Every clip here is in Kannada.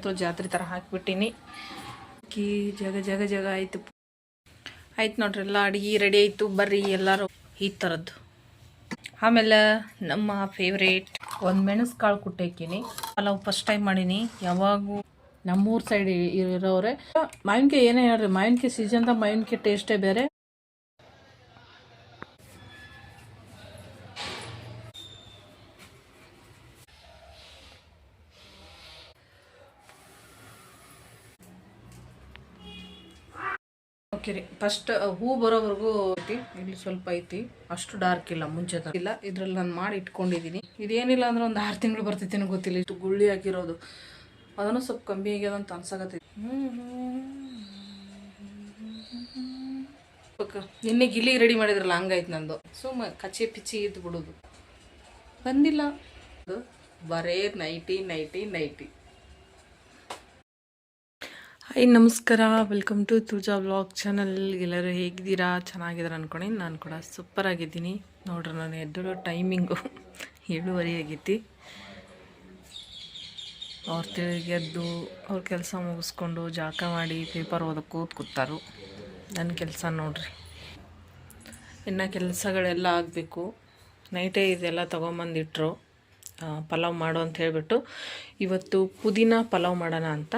ಅಂತೂ ಜಾತ್ರೆ ಥರ ಹಾಕಿಬಿಟ್ಟಿನಿ. ಜಗ ಆಯಿತು ನೋಡ್ರಿ. ಎಲ್ಲ ಅಡುಗೆ ರೆಡಿ ಆಯಿತು. ಬರ್ರಿ ಎಲ್ಲರೂ ಈ ಥರದ್ದು. ಆಮೇಲೆ ನಮ್ಮ ಫೇವ್ರೇಟ್ ಒಂದು ಮೆಣಸು ಕಾಳು ಕುಟ್ಟಾಕಿನಿ. ಪಲಾವ್ ಫಸ್ಟ್ ಟೈಮ್ ಮಾಡೀನಿ. ಯಾವಾಗೂ ನಮ್ಮೂರು ಸೈಡ್ ಇರೋರೆ ಮಾವಿನಕಾಯಿ ಏನೇ ಹೇಳ್ರಿ, ಮಾವಿನಕಾಯಿ ಸೀಸನ್ದಾಗ ಮಾವಿನಕಾಯಿ ಟೇಸ್ಟೇ ಬೇರೆ. ಓಕೆ ರೀ, ಫಸ್ಟ್ ಹೂ ಬರೋವರೆಗೂ ಐತಿ. ಇಲ್ಲಿ ಸ್ವಲ್ಪ ಐತಿ, ಅಷ್ಟು ಡಾರ್ಕ್ ಇಲ್ಲ, ಮುಂಚೆ ಇಲ್ಲ. ಇದ್ರಲ್ಲಿ ನಾನು ಮಾಡಿ ಇಟ್ಕೊಂಡಿದ್ದೀನಿ. ಇದೇನಿಲ್ಲ ಅಂದ್ರೆ ಒಂದು 6 ತಿಂಗಳು ಬರ್ತೈತಿ ಗೊತ್ತಿಲ್ಲ. ಇಷ್ಟು ಗುಳ್ಳಿ ಹಾಕಿರೋದು, ಅದನ್ನು ಸ್ವಲ್ಪ ಕಮ್ಮಿ ಆಗ್ಯದ ಅಂತ ಅನ್ಸಾಕತ್ತೈತಿ. ನಿನ್ನೆ ಗಿಲ್ಲಿ ರೆಡಿ ಮಾಡಿದ್ರಲ್ಲ, ಹಂಗಾಯ್ತು ನಂದು. ಸುಮ್ಮ ಕಚ್ಚಿ ಪಿಚ್ಚಿ ಇದ್ದು ಬಿಡೋದು ಬಂದಿಲ್ಲ. ಬರೇ ನೈಟಿ. ಹಾಯ್ ನಮಸ್ಕಾರ, ವೆಲ್ಕಮ್ ಟು ತುಜಾ ವ್ಲಾಗ್ ಚಾನಲ್. ಎಲ್ಲರೂ ಹೇಗಿದ್ದೀರಾ? ಚೆನ್ನಾಗಿದ್ದೀರಾ ಅನ್ಕೊಂಡು ನಾನು ಕೂಡ ಸೂಪರ್ ಆಗಿದ್ದೀನಿ. ನೋಡ್ರಿ, ನಾನು ಎದ್ದೋ ಟೈಮಿಂಗು 7:30 ಆಗೈತಿ. ಅವ್ರ ತಿರುಗಿ ಎದ್ದು ಅವ್ರ ಕೆಲಸ ಮುಗಿಸ್ಕೊಂಡು ಜಾಕ ಮಾಡಿ ಪೇಪರ್ ಓದಕ್ಕೆ ಕೂತಾರು. ನನ್ನ ಕೆಲಸ ನೋಡ್ರಿ, ಇನ್ನು ಕೆಲಸಗಳೆಲ್ಲ ಆಗಬೇಕು. ನೈಟೇ ಇದೆಲ್ಲ ತೊಗೊಂಬಂದಿಟ್ರು ಪಲಾವ್ ಮಾಡು ಅಂತ ಹೇಳಿಬಿಟ್ಟು. ಇವತ್ತು ಪುದೀನ ಪಲಾವ್ ಮಾಡೋಣ ಅಂತ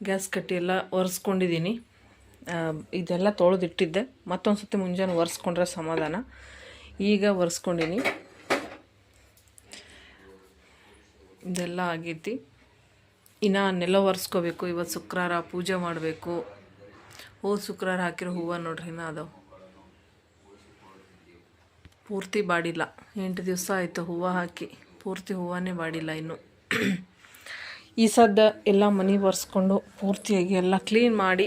ಗ್ಯಾಸ್ ಕಟ್ಟಿ ಎಲ್ಲ ಒರೆಸ್ಕೊಂಡಿದ್ದೀನಿ. ಇದೆಲ್ಲ ತೊಳೆದಿಟ್ಟಿದ್ದೆ, ಮತ್ತೊಂದು ಸತಿ ಮುಂಜಾನೆ ಒರೆಸ್ಕೊಂಡ್ರೆ ಸಮಾಧಾನ. ಈಗ ಒರೆಸ್ಕೊಂಡಿನಿ, ಇದೆಲ್ಲ ಆಗೈತಿ. ಇನ್ನು ನೆಲ ಒರೆಸ್ಕೋಬೇಕು. ಇವತ್ತು ಶುಕ್ರವಾರ, ಪೂಜೆ ಮಾಡಬೇಕು. ಶುಕ್ರವಾರ ಹಾಕಿರೋ ಹೂವು ನೋಡ್ರಿ, ಇನ್ನು ಅದಾವೆ, ಪೂರ್ತಿ ಬಾಡಿಲ್ಲ. 8 ದಿವಸ ಆಯಿತು ಹೂವು ಹಾಕಿ, ಪೂರ್ತಿ ಹೂವನ್ನೇ ಬಾಡಿಲ್ಲ ಇನ್ನು. ಈ ಸದ್ದ ಎಲ್ಲ ಮನೆ ಒರೆಸ್ಕೊಂಡು ಪೂರ್ತಿಯಾಗಿ ಎಲ್ಲ ಕ್ಲೀನ್ ಮಾಡಿ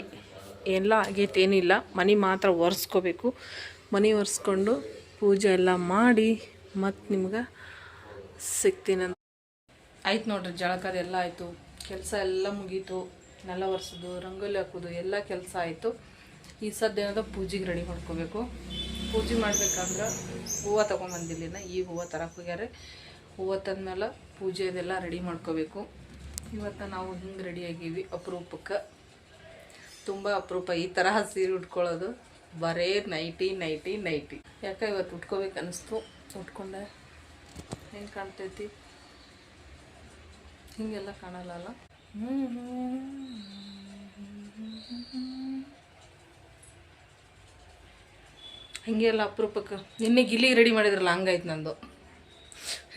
ಎಲ್ಲ ಆಗೈತೆ, ಏನಿಲ್ಲ. ಮನೆ ಮಾತ್ರ ಒರೆಸ್ಕೋಬೇಕು. ಮನೆ ಒರೆಸ್ಕೊಂಡು ಪೂಜೆ ಎಲ್ಲ ಮಾಡಿ ಮತ್ತು ನಿಮ್ಗೆ ಸಿಗ್ತೀನಂತ. ಆಯ್ತು ನೋಡ್ರಿ, ಜಳಕದೆಲ್ಲ ಆಯಿತು, ಕೆಲಸ ಎಲ್ಲ ಮುಗೀತು. ನೆಲ ಒರೆಸೋದು, ರಂಗೋಲಿ ಹಾಕೋದು ಎಲ್ಲ ಕೆಲಸ ಆಯಿತು. ಈ ಸದ್ದ ಏನದ ಪೂಜೆಗೆ ರೆಡಿ ಮಾಡ್ಕೋಬೇಕು. ಪೂಜೆ ಮಾಡ್ಬೇಕಂದ್ರೆ ಹೂವು ತೊಗೊಂಬಂದಿಲ್ಲಿನ, ಈ ಹೂವು ತರಕ್ಕೆ ಹೋಗ್ಯಾರೆ. ಹೂವು ತಂದ್ಮೇಲೆ ಪೂಜೆದೆಲ್ಲ ರೆಡಿ ಮಾಡ್ಕೋಬೇಕು. ಇವತ್ತು ನಾವು ಹಿಂಗೆ ರೆಡಿಯಾಗೀವಿ, ಅಪರೂಪಕ್ಕೆ. ತುಂಬ ಅಪರೂಪ ಈ ಥರ ಸೀರೆ ಉಟ್ಕೊಳ್ಳೋದು. ಬರೇ ನೈಟಿ. ಯಾಕೆ ಇವತ್ತು ಉಟ್ಕೋಬೇಕು ಅನ್ನಿಸ್ತು, ಉಟ್ಕೊಂಡೆ. ಹೆಂಗೆ ಕಾಣ್ತೈತಿ? ಹಿಂಗೆಲ್ಲ ಕಾಣಲ್ಲ. ಹಿಂಗೆಲ್ಲ ಅಪರೂಪಕ್ಕೆ. ನಿನ್ನೆ ಗಿಲ್ಲಿಗೆ ರೆಡಿ ಮಾಡಿದ್ರಲ್ಲ, ಹಂಗಾಯ್ತು ನಂದು.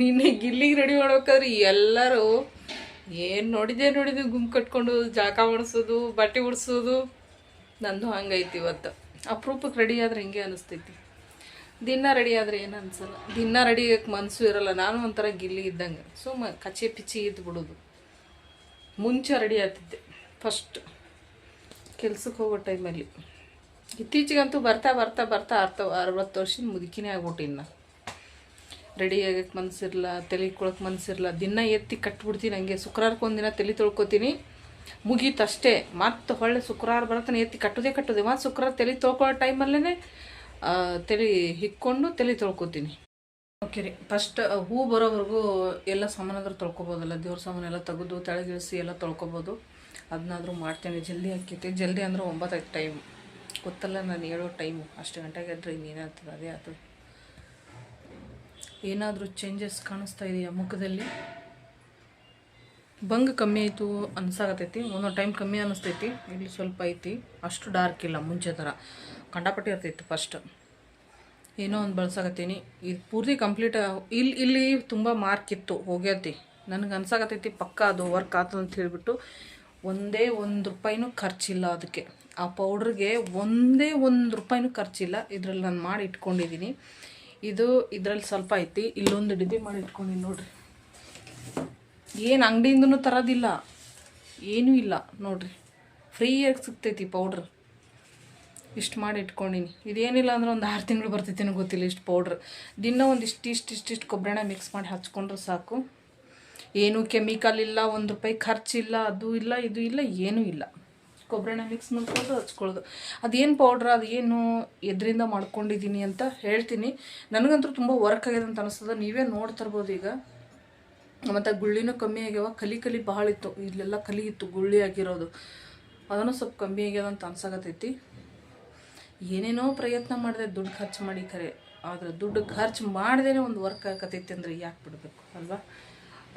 ನಿನ್ನೆ ಗಿಲ್ಲಿಗೆ ರೆಡಿ ಮಾಡ್ಬೇಕಾದ್ರೆ ಎಲ್ಲರೂ ಏನು ನೋಡಿದೆ ಗುಂಪು ಕಟ್ಕೊಂಡು ಜಾಕ ಒಡಿಸೋದು, ಬಟ್ಟೆ ಉಡ್ಸೋದು. ನಂದು ಹಂಗೈತಿ ಇವತ್ತು. ಅಪರೂಪಕ್ಕೆ ರೆಡಿ ಆದ್ರೆ ಹಿಂಗೆ ಅನಿಸ್ತೈತಿ. ದಿನ ರೆಡಿ ಆದರೆ ಏನು ಅನ್ಸಲ್ಲ. ದಿನ ರೆಡಿ ಆಗಕ್ಕೆ ಮನಸ್ಸು ಇರೋಲ್ಲ. ನಾನು ಒಂಥರ ಗಿಲ್ಲಿ ಇದ್ದಂಗೆ, ಸುಮ್ಮ ಕಚ್ಚಿ ಪಿಚ್ಚಿ ಇದ್ದು ಬಿಡೋದು. ಮುಂಚೆ ರೆಡಿ ಆಗ್ತಿದ್ದೆ ಫಸ್ಟ್ ಕೆಲ್ಸಕ್ಕೆ ಹೋಗೋ ಟೈಮಲ್ಲಿ. ಇತ್ತೀಚೆಗಂತೂ ಬರ್ತಾ 60 ವರ್ಷದ ಮುದುಕಿನೇ ಆಗ್ಬಿಟ್ಟಿನಿ ನಾನು. ರೆಡಿ ಆಗಕ್ಕೆ ಮನಸ್ಸಿರಲ್ಲ, ತಲೆ ಕೊಳಕ್ಕೆ ಮನಸ್ಸಿರಲ್ಲ. ದಿನ ಎತ್ತಿ ಕಟ್ಬಿಡ್ತೀನಿ ಹಂಗೆ. ಶುಕ್ರವಾರಕ್ಕೆ ಒಂದಿನ ತಲೆ ತೊಳ್ಕೊತೀನಿ, ಮುಗೀತು ಅಷ್ಟೇ. ಮತ್ತು ಹೊಳ್ಳೆ ಶುಕ್ರವಾರ ಬರತ್ತಾನೆ ಎತ್ತಿ ಕಟ್ಟೋದೇ. ಮತ್ತು ಶುಕ್ರವಾರ ತಲೆ ತೊಳ್ಕೊಳ್ಳೋ ಟೈಮಲ್ಲೇ ತಲೆ ಹಿಕ್ಕೊಂಡು ತಲೆ ತೊಳ್ಕೊತೀನಿ. ಓಕೆ ರೀ, ಫಸ್ಟ್ ಹೂ ಬರೋವರೆಗೂ ಎಲ್ಲ ಸಾಮಾನಾದ್ರೂ ತೊಳ್ಕೊಬೋದಲ್ಲ. ದೇವ್ರ ಸಾಮಾನೆಲ್ಲ ತೆಗೆದು ತೆಳಗಿಳಿಸಿ ಎಲ್ಲ ತೊಳ್ಕೊಬೋದು. ಅದನ್ನಾದ್ರೂ ಮಾಡ್ತೇನೆ. ಜಲ್ದಿ ಹಾಕೈತಿ. ಜಲ್ದಿ ಅಂದ್ರೆ 9 ಆಯ್ತು ಟೈಮ್. ಗೊತ್ತಲ್ಲ ನಾನು ಹೇಳೋ ಟೈಮು. ಅಷ್ಟು ಗಂಟೆಗೆ ಎದ್ರೆ ಇನ್ನೇನಾಗ್ತದೆ, ಅದೇ ಆಗ್ತದೆ. ಏನಾದರೂ ಚೇಂಜಸ್ ಕಾಣಿಸ್ತಾ ಇದೆಯಾ ಮುಖದಲ್ಲಿ? ಬಂಗ್ ಕಮ್ಮಿ ಆಯಿತು ಅನ್ಸಾಕತ್ತೈತಿ. ಒಂದೊಂದು ಟೈಮ್ ಕಮ್ಮಿ ಅನ್ನಿಸ್ತೈತಿ. ಇಲ್ಲಿ ಸ್ವಲ್ಪ ಐತಿ, ಅಷ್ಟು ಡಾರ್ಕ್ ಇಲ್ಲ, ಮುಂಚೆ ಥರ ಕಂಡಾಪಟ್ಟಿ ಇರ್ತೈತಿ. ಫಸ್ಟ್ ಏನೋ ಒಂದು ಬಳಸಾಕತ್ತೀನಿ. ಇದು ಪೂರ್ತಿ ಕಂಪ್ಲೀಟ್. ಇಲ್ಲಿ ತುಂಬ ಮಾರ್ಕ್ ಇತ್ತು, ಹೋಗ್ಯತಿ. ನನಗೆ ಅನ್ಸಾಕತ್ತೈತಿ ಪಕ್ಕ ಅದು ವರ್ಕ್ ಆಗ್ತದೆ ಅಂತ ಹೇಳಿಬಿಟ್ಟು. ಒಂದೇ ₹1 ಖರ್ಚಿಲ್ಲ ಅದಕ್ಕೆ. ಆ ಪೌಡ್ರಿಗೆ ಒಂದೇ ₹1 ಖರ್ಚಿಲ್ಲ. ಇದರಲ್ಲಿ ನಾನು ಮಾಡಿ ಇಟ್ಕೊಂಡಿದ್ದೀನಿ. ಇದರಲ್ಲಿ ಸ್ವಲ್ಪ ಐತಿ. ಇಲ್ಲೊಂದು ಡಬ್ಬಿ ಮಾಡಿ ಇಟ್ಕೊಂಡಿನಿ ನೋಡ್ರಿ. ಏನು ಅಂಗಡಿಯಿಂದನೂ ತರೋದಿಲ್ಲ, ಏನೂ ಇಲ್ಲ ನೋಡ್ರಿ. ಫ್ರೀಯಾಗಿ ಸಿಗ್ತೈತಿ ಪೌಡ್ರ್. ಇಷ್ಟು ಮಾಡಿ ಇಟ್ಕೊಂಡಿನಿ. ಇದೇನಿಲ್ಲ ಅಂದ್ರೆ ಒಂದು 6 ತಿಂಗಳು ಬರ್ತೈತಿ ಗೊತ್ತಿಲ್ಲ. ಇಷ್ಟು ಪೌಡ್ರ್ ದಿನ ಇಷ್ಟು ಕೊಬ್ಬರಿ ಎಣ್ಣೆ ಮಿಕ್ಸ್ ಮಾಡಿ ಹಚ್ಕೊಂಡ್ರೆ ಸಾಕು. ಏನೂ ಕೆಮಿಕಲ್ ಇಲ್ಲ, ₹1 ಖರ್ಚಿಲ್ಲ, ಅದು ಇಲ್ಲ ಇದು ಇಲ್ಲ, ಏನೂ ಇಲ್ಲ. ಕೊಬ್ಬರಿ ಎಣ್ಣೆ ಮಿಕ್ಸ್ ಮಾಡ್ಕೊಂಡು ಹಚ್ಕೊಳ್ಳೋದು. ಅದೇನು ಪೌಡ್ರ್, ಅದು ಏನು ಎದರಿಂದ ಮಾಡ್ಕೊಂಡಿದ್ದೀನಿ ಅಂತ ಹೇಳ್ತೀನಿ. ನನಗಂತೂ ತುಂಬ ವರ್ಕ್ ಆಗಿದೆ ಅಂತ ಅನಿಸ್ತದೆ. ನೀವೇ ನೋಡ್ತಿರ್ಬೋದು. ಈಗ ಮತ್ತು ಗುಳ್ಳಿನೂ ಕಮ್ಮಿ ಆಗ್ಯಾವ. ಕಲಿ ಭಾಳ ಇತ್ತು, ಇಲ್ಲೆಲ್ಲ ಕಲಿ ಇತ್ತು ಗುಳ್ಳಿ ಆಗಿರೋದು. ಅದನ್ನು ಸ್ವಲ್ಪ ಕಮ್ಮಿ ಆಗ್ಯದ ಅಂತ ಅನ್ಸಾಕತ್ತೈತಿ. ಏನೇನೋ ಪ್ರಯತ್ನ ಮಾಡಿದೆ ದುಡ್ಡು ಖರ್ಚು ಮಾಡಿ ಖರೆ, ಆದರೆ ದುಡ್ಡು ಖರ್ಚು ಮಾಡ್ದೇ ಒಂದು ವರ್ಕ್ ಆಗತೈತಿ ಅಂದರೆ ಯಾಕೆ ಬಿಡಬೇಕು ಅಲ್ವಾ?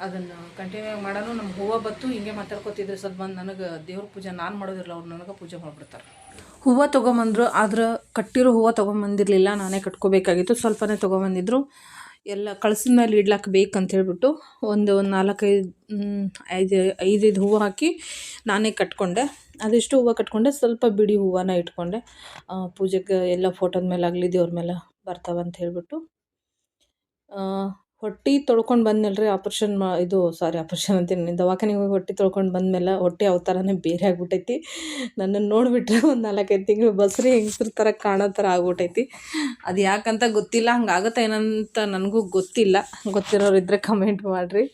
ಅದನ್ನು ಕಂಟಿನ್ಯೂ ಮಾಡೋಣ. ನಮ್ಮ ಹೂವು ಬತ್ತು ಹಿಂಗೆ ಮಾತಾಡ್ಕೊತಿದ್ರೆ ಸ್ವಲ್ಪ ಬಂದು ನನಗೆ ದೇವ್ರ ಪೂಜೆ ನಾನು ಮಾಡೋದಿಲ್ಲ, ಅವ್ರು ನನಗೆ ಪೂಜೆ ಮಾಡಿಬಿಡ್ತಾರೆ. ಹೂವು ತೊಗೊಂಬಂದರು, ಆದ್ರೆ ಕಟ್ಟಿರೋ ಹೂವು ತೊಗೊಂಬಂದಿರಲಿಲ್ಲ, ನಾನೇ ಕಟ್ಕೋಬೇಕಾಗಿತ್ತು. ಸ್ವಲ್ಪನೇ ತೊಗೊಂಬಂದಿದ್ರು. ಎಲ್ಲ ಕಳ್ಸಿದ ಮೇಲೆ ಇಡ್ಲಾಕ ಬೇಕಂತ ಹೇಳ್ಬಿಟ್ಟು ಒಂದು 4-5 ಹೂವು ಹಾಕಿ ನಾನೇ ಕಟ್ಕೊಂಡೆ. ಅದೆಷ್ಟು ಹೂವು ಕಟ್ಕೊಂಡೆ, ಸ್ವಲ್ಪ ಬಿಡಿ ಹೂವನ್ನ ಇಟ್ಕೊಂಡೆ. ಪೂಜೆಗೆ ಎಲ್ಲ ಫೋಟೋದ ಮೇಲೆ ಆಗಲಿ ದೇವ್ರ ಮೇಲೆ ಬರ್ತಾವಂತ ಹೇಳ್ಬಿಟ್ಟು ಹೊಟ್ಟೆ ತೊಳ್ಕೊಂಡು ಬಂದ್ಮೇಲೆ ಆಪ್ರೇಷನ್ ಆಪ್ರೇಷನ್ ಅಂತೀನಿ, ದವಾಖಾನೆಗೆ ಹೋಗಿ ಹೊಟ್ಟೆ ತೊಳ್ಕೊಂಡು ಬಂದಮೇಲೆ ಹೊಟ್ಟೆ ಅವತಾರನೇ ಬೇರೆ ಆಗ್ಬಿಟ್ಟೈತಿ. ನನ್ನನ್ನು ನೋಡಿಬಿಟ್ರೆ ಒಂದು 4-5 ತಿಂಗಳು ಬಸ್ರಿ ಹೆಂಗಸ್ರ ಥರ ಕಾಣೋ ಥರ ಆಗ್ಬಿಟ್ಟೈತಿ. ಅದು ಯಾಕಂತ ಗೊತ್ತಿಲ್ಲ, ಹಂಗಾಗುತ್ತೆ ಏನಂತ ನನಗೂ ಗೊತ್ತಿಲ್ಲ. ಗೊತ್ತಿರೋರು ಇದ್ದರೆ ಕಮೆಂಟ್ ಮಾಡಿರಿ.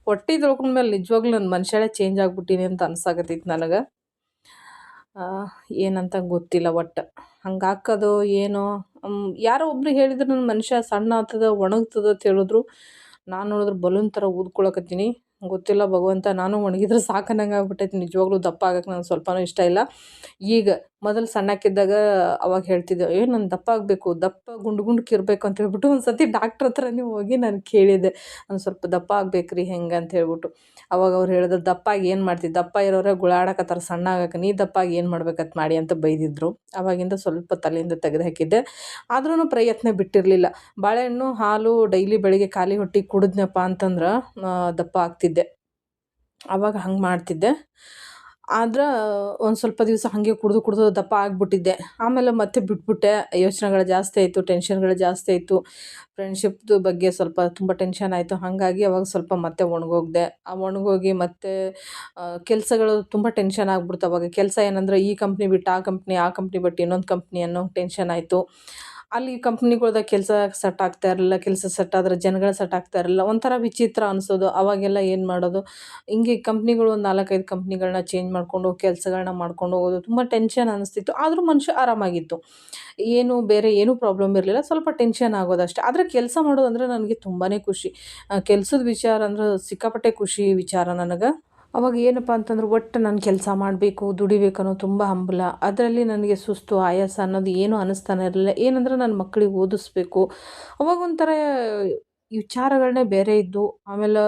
ಹೊಟ್ಟೆ ತೊಳ್ಕೊಂಡ್ಮೇಲೆ ನಿಜವಾಗ್ಲೂ ನನ್ನ ಮನುಷ್ಯಳೇ ಚೇಂಜ್ ಆಗ್ಬಿಟ್ಟಿನಿ ಅಂತ ಅನ್ಸಾಕತ್ತೈತಿ ನನಗೆ. ಏನಂತ ಗೊತ್ತಿಲ್ಲ. ಒಟ್ಟು ಹಂಗೆ ಹಾಕೋದು ಏನೋ ಯಾರೋ ಒಬ್ರು ಹೇಳಿದ್ರು ನನ್ನ ಮನುಷ್ಯ ಸಣ್ಣ ಆಗ್ತದ ಒಣಗ್ತದ ಅಂತ ಹೇಳಿದ್ರು. ನಾನು ನೋಡಿದ್ರೆ ಬಲೂನ್ ಥರ ಊದ್ಕೊಳಕತ್ತೀನಿ. ಗೊತ್ತಿಲ್ಲ ಭಗವಂತ, ನಾನು ಒಣಗಿದ್ರೆ ಸಾಕನ್ನಂಗೆ ಆಗ್ಬಿಟ್ಟೈತಿ. ನಿಜವಾಗ್ಲೂ ದಪ್ಪ ಆಗಕ್ಕೆ ನನಗೆ ಸ್ವಲ್ಪನೂ ಇಷ್ಟ ಇಲ್ಲ. ಈಗ ಮೊದಲು ಸಣ್ಣಕ್ಕಿದ್ದಾಗ ಅವಾಗ ಹೇಳ್ತಿದ್ದೆ, ನಾನು ದಪ್ಪ ಆಗಬೇಕು, ದಪ್ಪ ಗುಂಡ್ಕಿರ್ಬೇಕು ಅಂತ ಹೇಳ್ಬಿಟ್ಟು ಒಂದು ಸತಿ ಡಾಕ್ಟ್ರ್ ಹತ್ರನೇ ಹೋಗಿ ನಾನು ಕೇಳಿದ್ದೆ, ಒಂದು ಸ್ವಲ್ಪ ದಪ್ಪ ಆಗ್ಬೇಕ್ರಿ ಹೆಂಗೆ ಅಂತ ಹೇಳ್ಬಿಟ್ಟು. ಅವಾಗ ಅವ್ರು ಹೇಳಿದ್ರು, ದಪ್ಪಾಗಿ ಏನು ಮಾಡ್ತಿದ್ದೆ, ದಪ್ಪ ಇರೋರೇ ಗುಳಾಡಕತ್ತಾರ, ಸಣ್ಣ ಆಗಕ್ಕೆ ನೀ ದಪ್ಪಾಗಿ ಏನು ಮಾಡ್ಬೇಕಂತ ಮಾಡಿ ಅಂತ ಬೈದಿದ್ರು. ಅವಾಗಿಂದ ಸ್ವಲ್ಪ ತಲೆಯಿಂದ ತೆಗೆದು ಹಾಕಿದ್ದೆ. ಆದ್ರೂ ಪ್ರಯತ್ನ ಬಿಟ್ಟಿರಲಿಲ್ಲ. ಬಾಳೆಹಣ್ಣು ಹಾಲು ಡೈಲಿ ಬೆಳಿಗ್ಗೆ ಖಾಲಿ ಹೊಟ್ಟೆಗೆ ಕುಡಿದ್ನಪ್ಪ ಅಂತಂದ್ರೆ ದಪ್ಪ ಆಗ್ತಿದ್ದೆ. ಆವಾಗ ಹಂಗೆ ಮಾಡ್ತಿದ್ದೆ. ಆದ್ರೆ ಒಂದು ಸ್ವಲ್ಪ ದಿವಸ ಹಾಗೆ ಕುಡಿದು ದಪ್ಪ ಆಗಿಬಿಟ್ಟಿದ್ದೆ. ಆಮೇಲೆ ಮತ್ತೆ ಬಿಟ್ಬಿಟ್ಟೆ. ಯೋಚನೆಗಳು ಜಾಸ್ತಿ ಆಯಿತು, ಟೆನ್ಷನ್ಗಳು ಜಾಸ್ತಿ ಆಯಿತು. ಫ್ರೆಂಡ್ಶಿಪ್ದು ಬಗ್ಗೆ ಸ್ವಲ್ಪ ತುಂಬ ಟೆನ್ಷನ್ ಆಯಿತು. ಹಾಗಾಗಿ ಅವಾಗ ಸ್ವಲ್ಪ ಮತ್ತೆ ಒಣಗೋಗಿದೆ. ಒಣಗೋಗಿ ಮತ್ತೆ ಕೆಲಸಗಳು ತುಂಬ ಟೆನ್ಷನ್ ಆಗ್ಬಿಡ್ತು. ಅವಾಗ ಕೆಲಸ ಏನಂದ್ರೆ ಈ ಕಂಪ್ನಿ ಬಿಟ್ಟು ಆ ಕಂಪ್ನಿ ಬಿಟ್ಟು ಇನ್ನೊಂದು ಕಂಪ್ನಿ ಅನ್ನೋ ಟೆನ್ಷನ್ ಆಯಿತು. ಅಲ್ಲಿ ಕಂಪ್ನಿಗಳ್ದಾಗ ಕೆಲಸ ಸೆಟ್ ಆಗ್ತಾ ಇರಲಿಲ್ಲ. ಕೆಲಸ ಸೆಟ್ ಆದರೆ ಜನಗಳು ಸೆಟ್ ಆಗ್ತಾ ಇರಲಿಲ್ಲ. ಒಂಥರ ವಿಚಿತ್ರ ಅನಿಸೋದು. ಅವಾಗೆಲ್ಲ ಏನು ಮಾಡೋದು, ಹಿಂಗೆ ಕಂಪ್ನಿಗಳು ಒಂದು 4-5 ಕಂಪ್ನಿಗಳನ್ನ ಚೇಂಜ್ ಮಾಡಿಕೊಂಡು ಕೆಲಸಗಳನ್ನ ಮಾಡ್ಕೊಂಡು ಹೋಗೋದು. ತುಂಬ ಟೆನ್ಷನ್ ಅನ್ನಿಸ್ತಿತ್ತು. ಆದರೂ ಮನುಷ್ಯ ಆರಾಮಾಗಿತ್ತು. ಬೇರೆ ಏನೂ ಪ್ರಾಬ್ಲಮ್ ಇರಲಿಲ್ಲ. ಸ್ವಲ್ಪ ಟೆನ್ಷನ್ ಆಗೋದಷ್ಟೇ. ಆದರೆ ಕೆಲಸ ಮಾಡೋದಂದರೆ ನನಗೆ ತುಂಬಾ ಖುಷಿ. ಕೆಲಸದ ವಿಚಾರ ಅಂದ್ರೆ ಸಿಕ್ಕಾಪಟ್ಟೆ ಖುಷಿ ವಿಚಾರ ನನಗೆ. ಅವಾಗ ಏನಪ್ಪ ಅಂತಂದ್ರೆ ಒಟ್ಟು ನಾನು ಕೆಲಸ ಮಾಡಬೇಕು, ದುಡಿಬೇಕು ಅನ್ನೋ ತುಂಬ ಹಂಬಲ. ಅದರಲ್ಲಿ ನನಗೆ ಸುಸ್ತು ಆಯಾಸ ಅನ್ನೋದು ಏನೂ ಅನ್ನಿಸ್ತಾನೆ ಇರಲಿಲ್ಲ. ಏನಂದ್ರೆ ನನ್ನ ಮಕ್ಕಳಿಗೆ ಓದಿಸ್ಬೇಕು. ಅವಾಗ ಒಂಥರ ವಿಚಾರಗಳನ್ನೇ ಬೇರೆ ಇದ್ದು. ಆಮೇಲೆ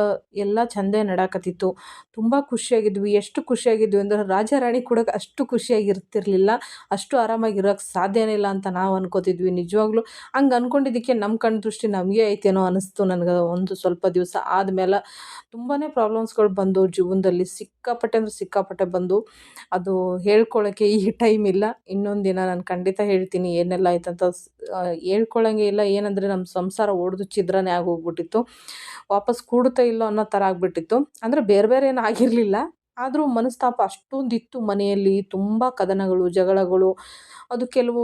ಎಲ್ಲ ಚಂದೇ ನಡಕತ್ತಿತ್ತು. ತುಂಬ ಖುಷಿಯಾಗಿದ್ವಿ. ಎಷ್ಟು ಖುಷಿಯಾಗಿದ್ವಿ ಅಂದ್ರೆ ರಾಜ ರಾಣಿ ಕೂಡ ಅಷ್ಟು ಖುಷಿಯಾಗಿರ್ತಿರ್ಲಿಲ್ಲ, ಅಷ್ಟು ಆರಾಮಾಗಿರೋಕ್ಕೆ ಸಾಧ್ಯನೇ ಇಲ್ಲ ಅಂತ ನಾವು ಅನ್ಕೋತಿದ್ವಿ. ನಿಜವಾಗ್ಲೂ ಹಂಗೆ ಅಂದ್ಕೊಂಡಿದ್ದಕ್ಕೆ ನಮ್ಮ ಕಣ್ಣು ದೃಷ್ಟಿ ನಮಗೆ ಐತೇನೋ ಅನ್ನಿಸ್ತು ನನಗೆ. ಒಂದು ಸ್ವಲ್ಪ ದಿವಸ ಆದಮೇಲೆ ತುಂಬಾ ಪ್ರಾಬ್ಲಮ್ಸ್ಗಳು ಬಂದು ಜೀವನದಲ್ಲಿ ಸಿಕ್ಕಾಪಟ್ಟೆ ಅಂದರೆ ಸಿಕ್ಕಾಪಟ್ಟೆ ಬಂದು. ಅದು ಹೇಳ್ಕೊಳ್ಳೋಕ್ಕೆ ಈ ಟೈಮ್ ಇಲ್ಲ. ಇನ್ನೊಂದು ದಿನ ನಾನು ಖಂಡಿತ ಹೇಳ್ತೀನಿ ಏನೆಲ್ಲ ಆಯ್ತಂತ. ಹೇಳ್ಕೊಳ್ಳೋಂಗೆ ಇಲ್ಲ. ಏನಂದರೆ ನಮ್ಮ ಸಂಸಾರ ಒಡೆದು ಛಿದ್ರನೇ ಆಗೋಗ್ಬಿಟ್ಟಿತ್ತು. ವಾಪಸ್ ಕೂಡುತ್ತಾ ಇಲ್ಲೋ ಅನ್ನೋ ಥರ ಆಗಿಬಿಟ್ಟಿತ್ತು. ಅಂದರೆ ಬೇರೆ ಏನು ಆಗಿರಲಿಲ್ಲ, ಆದರೂ ಮನಸ್ತಾಪ ಅಷ್ಟೊಂದಿತ್ತು ಮನೆಯಲ್ಲಿ. ತುಂಬ ಕದನಗಳು, ಜಗಳಗಳು. ಅದು ಕೆಲವು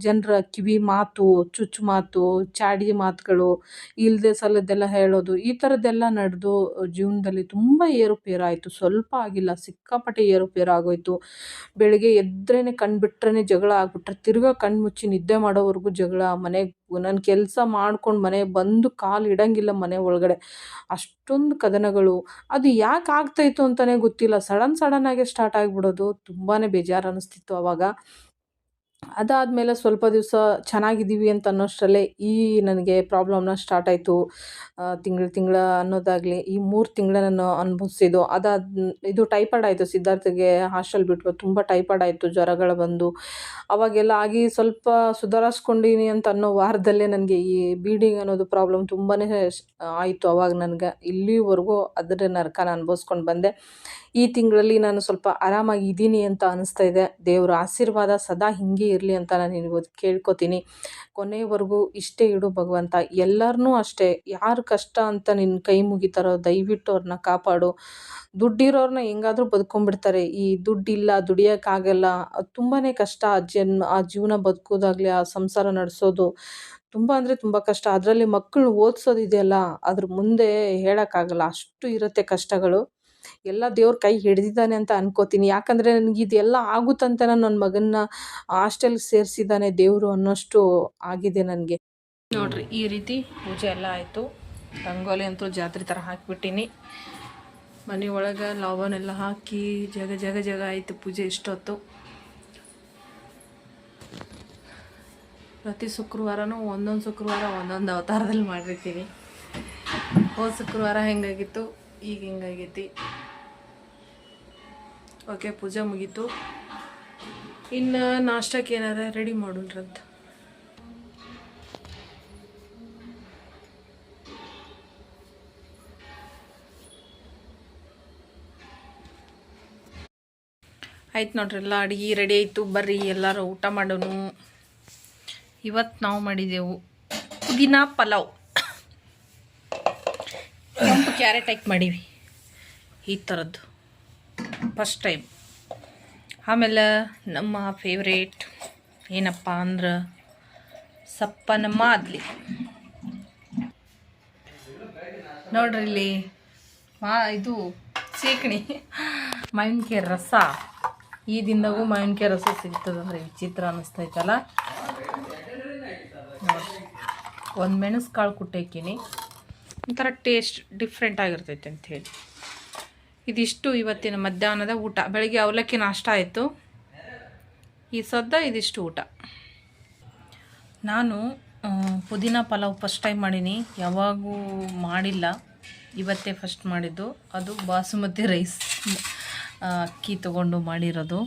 ಜನರ ಕಿವಿ ಮಾತು, ಚುಚ್ಚು ಮಾತು, ಚಾಡಿ ಮಾತುಗಳು, ಇಲ್ಲದೆ ಸಲ್ಲದ್ದೆಲ್ಲ ಹೇಳೋದು, ಈ ಥರದ್ದೆಲ್ಲ ನಡೆದು ಜೀವನದಲ್ಲಿ ತುಂಬ ಏರುಪೇರಾಯಿತು. ಸ್ವಲ್ಪ ಆಗಿಲ್ಲ, ಸಿಕ್ಕಾಪಟ್ಟೆ ಏರುಪೇರು ಆಗೋಯಿತು. ಬೆಳಗ್ಗೆ ಎದ್ರೇ ಕಣ್ಣು ಬಿಟ್ರೇ ಜಗಳ ಆಗ್ಬಿಟ್ರೆ, ತಿರ್ಗಾ ಕಣ್ಣು ಮುಚ್ಚಿ ನಿದ್ದೆ ಮಾಡೋವರೆಗೂ ಜಗಳ. ಮನೆಗೆ ನಾನು ಕೆಲಸ ಮಾಡ್ಕೊಂಡು ಮನೆಗೆ ಬಂದು ಕಾಲು ಇಡಂಗಿಲ್ಲ ಮನೆ ಒಳಗಡೆ. ಅಷ್ಟೊಂದು ಕದನಗಳು. ಅದು ಯಾಕೆ ಆಗ್ತಾಯಿತ್ತು ಅಂತಲೇ ಗೊತ್ತಿಲ್ಲ. ಸಡನ್ನಾಗೆ ಸ್ಟಾರ್ಟ್ ಆಗಿಬಿಡೋದು. ತುಂಬಾ ಬೇಜಾರು ಅನ್ನಿಸ್ತಿತ್ತು ಆವಾಗ. ಅದಾದಮೇಲೆ ಸ್ವಲ್ಪ ದಿವಸ ಚೆನ್ನಾಗಿದ್ದೀವಿ ಅಂತ ಅನ್ನೋಷ್ಟರಲ್ಲೇ ನನಗೆ ಪ್ರಾಬ್ಲಮ್ನ ಸ್ಟಾರ್ಟ್ ಆಯಿತು. ತಿಂಗಳ ಅನ್ನೋದಾಗಲಿ ಈ 3 ತಿಂಗಳು ನಾನು ಅನುಭವಿಸಿದ್ದು. ಇದು ಟೈಫಾಯ್ಡ್ ಆಯಿತು. ಸಿದ್ಧಾರ್ಥಗೆ ಹಾಸ್ಟೆಲ್ ಬಿಟ್ಟು ತುಂಬ ಟೈಫಾಯ್ಡ್ ಆಯಿತು, ಜ್ವರಗಳು ಬಂದು. ಅವಾಗೆಲ್ಲ ಆಗಿ ಸ್ವಲ್ಪ ಸುಧಾರಿಸ್ಕೊಂಡೀನಿ ಅಂತ ಅನ್ನೋ ವಾರದಲ್ಲೇ ನನಗೆ ಈ ಬ್ಲೀಡಿಂಗ್ ಅನ್ನೋದು ಪ್ರಾಬ್ಲಮ್ ತುಂಬಾ ಆಯಿತು. ಅವಾಗ ನನಗೆ ಇಲ್ಲಿವರೆಗೂ ಅದರ ನರಕನ ಅನುಭವಿಸ್ಕೊಂಡು ಬಂದೆ. ಈ ತಿಂಗಳಲ್ಲಿ ನಾನು ಸ್ವಲ್ಪ ಆರಾಮಾಗಿದ್ದೀನಿ ಅಂತ ಅನ್ನಿಸ್ತಾ ಇದೆ. ದೇವರ ಆಶೀರ್ವಾದ ಸದಾ ಹಿಂಗೆ ಇರಲಿ ಅಂತ ನಾನು ಇವತ್ತು ಕೇಳ್ಕೊತೀನಿ. ಕೊನೆವರೆಗೂ ಇಷ್ಟೇ ಇಡು ಭಗವಂತ. ಎಲ್ಲರನ್ನೂ ಅಷ್ಟೇ, ಯಾರು ಕಷ್ಟ ಅಂತ ನಿನ್ನ ಕೈ ಮುಗಿತಾರೋ ದಯವಿಟ್ಟು ಅವ್ರನ್ನ ಕಾಪಾಡು. ದುಡ್ಡಿರೋರನ್ನ ಹೆಂಗಾದರೂ ಬದುಕೊಂಡ್ಬಿಡ್ತಾರೆ. ಈ ದುಡ್ಡಿಲ್ಲ, ದುಡಿಯೋಕ್ಕಾಗಲ್ಲ, ಅದು ತುಂಬಾ ಕಷ್ಟ. ಆ ಜೀವನ ಬದುಕೋದಾಗಲಿ, ಆ ಸಂಸಾರ ನಡೆಸೋದು ತುಂಬ ಅಂದರೆ ತುಂಬ ಕಷ್ಟ. ಅದರಲ್ಲಿ ಮಕ್ಕಳನ್ನ ಓದಿಸೋದಿದೆಯಲ್ಲ, ಅದ್ರ ಮುಂದೆ ಹೇಳೋಕ್ಕಾಗಲ್ಲ, ಅಷ್ಟು ಇರುತ್ತೆ ಕಷ್ಟಗಳು. ಎಲ್ಲ ದೇವ್ರ ಕೈ ಹಿಡ್ದಿದ್ದಾನೆ ಅಂತ ಅನ್ಕೋತೀನಿ. ಯಾಕಂದರೆ ನನಗೆ ಇದೆಲ್ಲ ಆಗುತ್ತಂತ ನನ್ನ ಮಗನ್ನ ಹಾಸ್ಟೆಲ್ಗೆ ಸೇರಿಸಿದ್ದಾನೆ ದೇವರು ಅನ್ನೋಷ್ಟು ಆಗಿದೆ ನನಗೆ. ನೋಡ್ರಿ, ಈ ರೀತಿ ಪೂಜೆ ಎಲ್ಲ ಆಯಿತು. ರಂಗೋಲಿ ಅಂತೂ ಜಾತ್ರೆ ಥರ ಹಾಕಿಬಿಟ್ಟಿನಿ. ಮನೆ ಒಳಗೆ ಲಾವನೆಲ್ಲ ಹಾಕಿ ಜಗ ಜಗ ಜಗ ಆಯಿತು ಪೂಜೆ ಇಷ್ಟೊತ್ತು. ಪ್ರತಿ ಶುಕ್ರವಾರನೂ ಒಂದೊಂದು ಶುಕ್ರವಾರ ಒಂದೊಂದು ಅವತಾರದಲ್ಲಿ ಮಾಡಿರ್ತೀನಿ. ಹೋದ ಶುಕ್ರವಾರ ಹೆಂಗಾಗಿತ್ತು, ಈಗ ಹೆಂಗಾಗೈತಿ. ಓಕೆ, ಪೂಜೆ ಮುಗೀತು. ಇನ್ನು ನಾಷ್ಟಕ್ಕೆ ಏನಾರ ರೆಡಿ ಮಾಡೋಣ್ರಂತ. ಆಯ್ತು ನೋಡ್ರಿ, ಎಲ್ಲ ಅಡುಗೆ ರೆಡಿ ಆಯಿತು. ಬರ್ರಿ ಎಲ್ಲರೂ ಊಟ ಮಾಡೋನು. ಇವತ್ತು ನಾವು ಮಾಡಿದೆವು ಪುದೀನ ಪಲಾವ್. ಕೆಂಪು ಕ್ಯಾರೆಟ್ ಹಾಕಿ ಮಾಡೀವಿ ಈ ಥರದ್ದು ಫಸ್ಟ್ ಟೈಮ್. ಆಮೇಲೆ ನಮ್ಮ ಫೇವ್ರೇಟ್ ಏನಪ್ಪ ಅಂದ್ರೆ ಸಪ್ಪನ ಮಾದ್ಲಿ. ನೋಡ್ರಿ ಇಲ್ಲಿ ಇದು ಸೀಕಣಿ ಮಾವಿನಕಾಯಿ ರಸ. ಈ ದಿನದಾಗೂ ಮಾವಿನಕಾಯಿ ರಸ ಸಿಗ್ತದಂದ್ರೆ ವಿಚಿತ್ರ ಅನ್ನಿಸ್ತೈತಲ್ಲ. ಒಂದು ಮೆಣಸು ಕಾಳು ಕುಟ್ಟಾಕಿನಿ, ಒಂಥರ ಟೇಸ್ಟ್ ಡಿಫ್ರೆಂಟ್ ಆಗಿರ್ತೈತೆ ಅಂಥೇಳಿ. ಇದಿಷ್ಟು ಇವತ್ತಿನ ಮಧ್ಯಾಹ್ನದ ಊಟ. ಬೆಳಗ್ಗೆ ಅವಲಕ್ಕಿ ನಾಷ್ಟ ಆಯಿತು, ಈ ಸದ್ದ ಇದಿಷ್ಟು ಊಟ. ನಾನು ಪುದೀನ ಪಲಾವ್ ಫಸ್ಟ್ ಟೈಮ್ ಮಾಡೀನಿ, ಯಾವಾಗೂ ಮಾಡಿಲ್ಲ, ಇವತ್ತೇ ಫಸ್ಟ್ ಮಾಡಿದ್ದು. ಅದು ಬಾಸುಮತಿ ರೈಸ್ ಅಕ್ಕಿ ತೊಗೊಂಡು ಮಾಡಿರೋದು.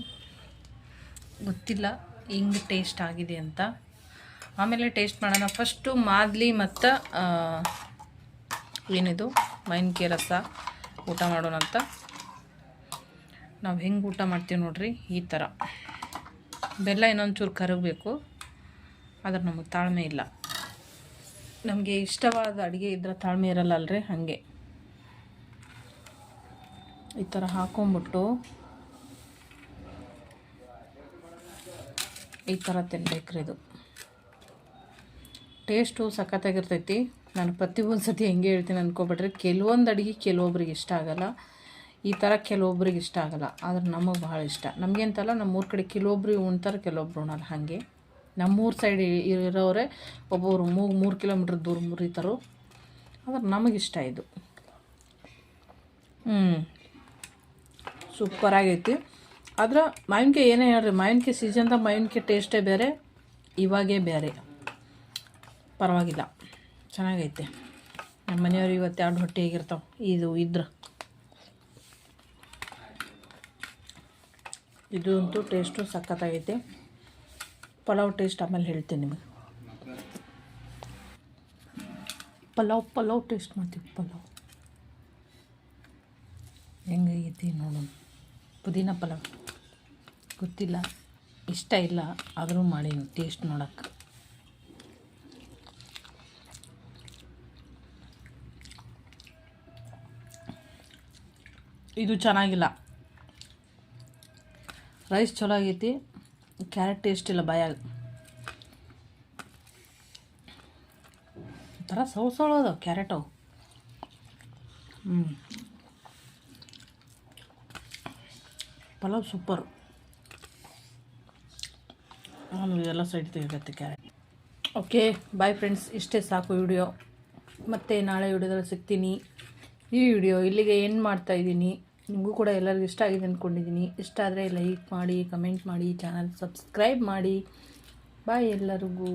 ಗೊತ್ತಿಲ್ಲ ಹಿಂಗೆ ಟೇಸ್ಟ್ ಆಗಿದೆ ಅಂತ. ಆಮೇಲೆ ಟೇಸ್ಟ್ ಮಾಡೋಣ. ಫಸ್ಟು ಮಾದ್ಲಿ ಮತ್ತು ಏನಿದು ಮಾವಿನಕಾಯಿ ರಸ ಊಟ ಮಾಡೋಣ ಅಂತ. ನಾವು ಹೆಂಗೆ ಊಟ ಮಾಡ್ತೀವಿ ನೋಡ್ರಿ, ಈ ಥರ. ಬೆಲ್ಲ ಇನ್ನೊಂದು ಚೂರು ಕರಗಬೇಕು, ಆದ್ರೆ ನಮಗೆ ತಾಳ್ಮೆ ಇಲ್ಲ. ನಮಗೆ ಇಷ್ಟವಾದ ಅಡುಗೆ ಇದ್ರೆ ತಾಳ್ಮೆ ಇರಲ್ಲ ಅಲ್ರಿ, ಹಾಗೆ ಈ ಥರ ಹಾಕೊಂಬಿಟ್ಟು ಈ ಥರ ತಿನ್ಬೇಕ್ರಿ. ಇದು ಟೇಸ್ಟು ಸಖತ್ತಾಗಿರ್ತೈತಿ. ನಾನು ಪ್ರತಿಯೊಂದು ಸತಿ ಹೆಂಗೆ ಹೇಳ್ತೀನಿ ಅಂದ್ಕೊಬಿಟ್ರೆ, ಕೆಲವೊಂದು ಅಡುಗೆ ಕೆಲವೊಬ್ರಿಗೆ ಇಷ್ಟ ಆಗೋಲ್ಲ, ಈ ಥರ ಕೆಲವೊಬ್ರಿಗೆ ಇಷ್ಟ ಆಗೋಲ್ಲ. ಆದ್ರೆ ನಮಗೆ ಭಾಳ ಇಷ್ಟ. ನಮಗೇಂತಲ್ಲ, ನಮ್ಮೂರ ಕಡೆ ಕೆಲವೊಬ್ರಿಗೆ ಉಣ್ತಾರೆ, ಕೆಲವೊಬ್ರು ಉಣ್ಣಲ್ಲ. ಹಾಗೆ ನಮ್ಮೂರು ಸೈಡ್ ಇರೋರೆ ಒಬ್ಬೊಬ್ರು 3 ಕಿಲೋಮೀಟ್ರ್ ದೂರ ಮುರಿತಾರೋ. ಆದ್ರೆ ನಮಗಿಷ್ಟ ಇದು. ಸೂಪರಾಗೈತಿ. ಆದ್ರೆ ಮಾವಿನಕಾಯಿ ಏನೇ ಹೇಳ್ರಿ, ಮಾವಿನಕಾಯಿ ಸೀಸನ್ದಾಗ ಮಾವಿನಕಾಯಿ ಟೇಸ್ಟೇ ಬೇರೆ, ಇವಾಗೇ ಬೇರೆ. ಪರವಾಗಿಲ್ಲ, ಚೆನ್ನಾಗೈತೆ. ನಮ್ಮ ಮನೆಯವ್ರು ಇವತ್ತು 2 ಹೊಟ್ಟೆ ಆಗಿರ್ತಾವೆ ಇದು ಇದ್ರೆ. ಇದು ಅಂತೂ ಟೇಸ್ಟು ಸಖತ್ತಾಗೈತೆ. ಪಲಾವ್ ಟೇಸ್ಟ್ ಆಮೇಲೆ ಹೇಳ್ತೀನಿ ನಿಮಗೆ. ಪಲಾವ್ ಟೇಸ್ಟ್ ಮಾಡ್ತೀವಿ. ಪಲಾವ್ ಹೆಂಗೈತಿ ನೋಡೋಣ. ಪುದೀನ ಪಲಾವ್ ಗೊತ್ತಿಲ್ಲ, ಇಷ್ಟ ಇಲ್ಲ, ಆದರೂ ಮಾಡೀನಿ ಟೇಸ್ಟ್ ನೋಡೋಕ್ಕೆ. ಇದು ಚೆನ್ನಾಗಿಲ್ಲ. ರೈಸ್ ಚಲೋ ಆಗೈತಿ, ಕ್ಯಾರೆಟ್ ಟೇಸ್ಟ್ ಇಲ್ಲ ಬಾಯಾಗ. ಒಂಥರ ಸೌಳದ ಕ್ಯಾರೆಟು. ಪಲಾವ್ ಸೂಪರ್. ಆಮೇಲೆ ಎಲ್ಲ ಸೈಡ್ ತೆಗಿರುತ್ತೆ ಕ್ಯಾರೆಟ್. ಓಕೆ, ಬಾಯ್ ಫ್ರೆಂಡ್ಸ್, ಇಷ್ಟೇ ಸಾಕು ವಿಡಿಯೋ. ಮತ್ತು ನಾಳೆ ವಿಡಿಯೋದಲ್ಲಿ ಸಿಗ್ತೀನಿ. ಈ ವಿಡಿಯೋ ಇಲ್ಲಿಗೆ ಏನು ಮಾಡ್ತಾಯಿದ್ದೀನಿ. ನಿಮಗೂ ಕೂಡ ಎಲ್ಲರಿಗೂ ಇಷ್ಟ ಆಗಿದೆ ಅಂದ್ಕೊಂಡಿದ್ದೀನಿ. ಇಷ್ಟ ಆದರೆ ಲೈಕ್ ಮಾಡಿ, ಕಮೆಂಟ್ ಮಾಡಿ, ಚಾನಲ್ ಸಬ್ಸ್ಕ್ರೈಬ್ ಮಾಡಿ. ಬಾಯ್ ಎಲ್ಲರಿಗೂ.